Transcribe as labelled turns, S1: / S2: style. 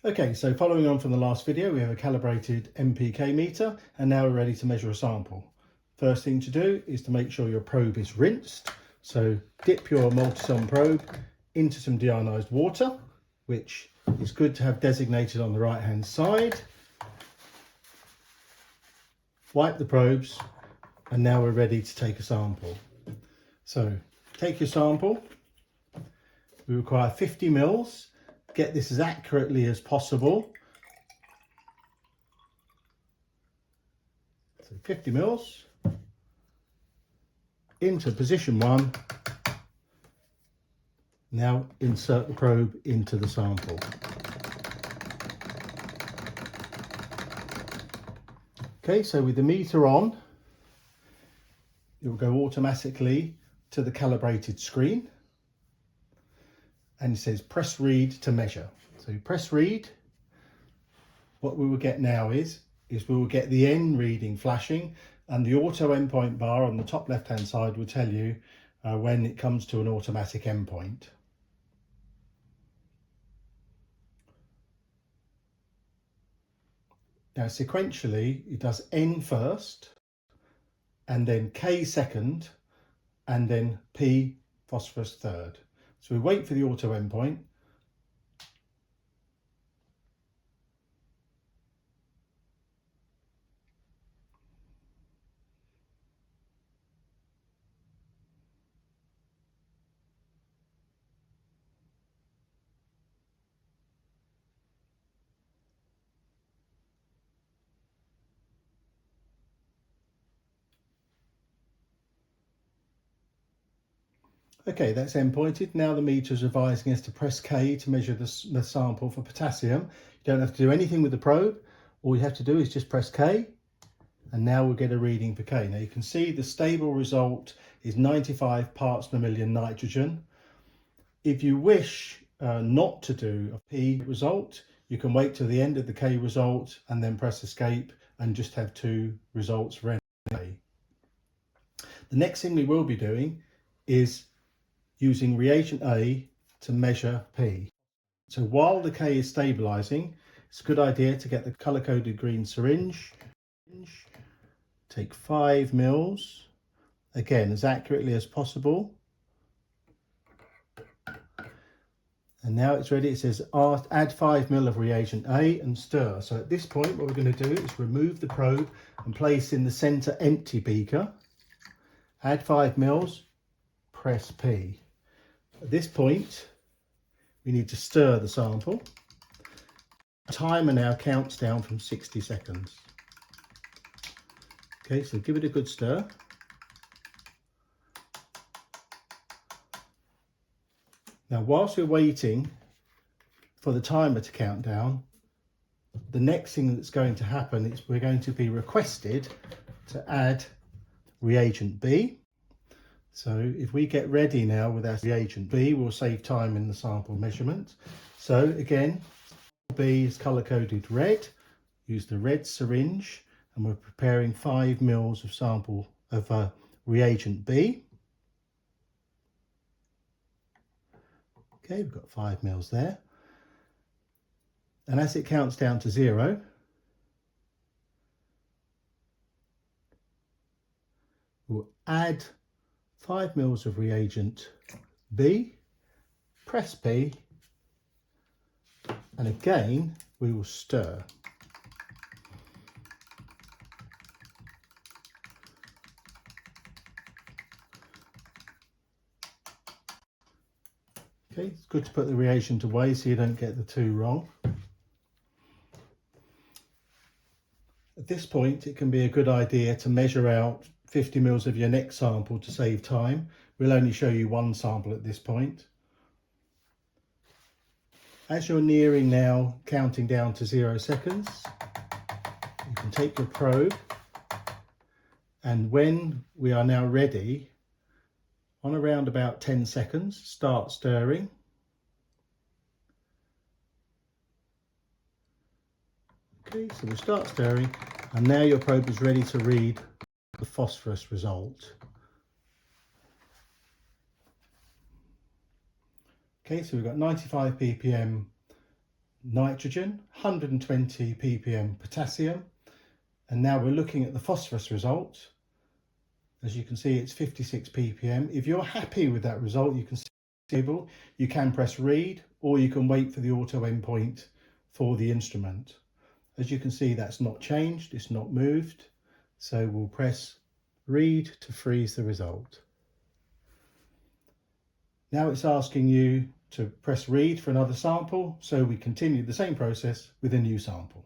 S1: Okay, so following on from the last video, we have a calibrated NPK meter, and now we're ready to measure a sample. First thing to do is to make sure your probe is rinsed. So dip your multi-son probe into some deionized water, which is good to have designated on the right hand side. Wipe the probes, and now we're ready to take a sample. So take your sample. We require 50 mils. Get this as accurately as possible. So 50 mils into position 1. Now insert the probe into the sample. Okay, so with the meter on, it will go automatically to the calibrated screen. And it says press read to measure. So press read. What we will get now is we will get the N reading flashing, and the auto endpoint bar on the top left hand side will tell you when it comes to an automatic endpoint. Now sequentially it does N first, and then K second, and then P phosphorus third. So we wait for the auto endpoint. Okay, that's endpointed. Now the meter is advising us to press K to measure the sample for potassium. You don't have to do anything with the probe. All you have to do is just press K, and now we'll get a reading for K. Now you can see the stable result is 95 parts per million nitrogen. If you wish not to do a P result, you can wait till the end of the K result and then press escape and just have 2 results for K. The next thing we will be doing is using reagent A to measure P. So while the K is stabilizing, it's a good idea to get the color-coded green syringe. Take 5 mils, again as accurately as possible. And now it's ready. It says add 5 ml of reagent A and stir. So at this point what we're going to do is remove the probe and place in the center empty beaker. Add 5 mils, press P. At this point, we need to stir the sample. The timer now counts down from 60 seconds. Okay, so give it a good stir. Now, whilst we're waiting for the timer to count down, the next thing that's going to happen is we're going to be requested to add reagent B. So if we get ready now with our reagent B, we'll save time in the sample measurement. So again, B is color-coded red. Use the red syringe, and we're preparing 5 mils of sample of reagent B. Okay, we've got 5 mils there. And as it counts down to 0, we'll add 5 mils of reagent B, press P, and again we will stir. Okay, it's good to put the reagent away so you don't get the 2 wrong. At this point it can be a good idea to measure out 50 mils of your next sample to save time. We'll only show you 1 sample at this point. As you're nearing now, counting down to 0 seconds, you can take your probe, and when we are now ready, on around about 10 seconds, start stirring. Okay, so we'll start stirring, and now your probe is ready to read the phosphorus result. Okay, so we've got 95 ppm nitrogen, 120 ppm potassium, and now we're looking at the phosphorus result. As you can see, it's 56 ppm. If you're happy with that result, you can see the table, you can press read, or you can wait for the auto endpoint for the instrument. As you can see, that's not changed, it's not moved. So we'll press read to freeze the result. Now it's asking you to press read for another sample, so we continue the same process with a new sample.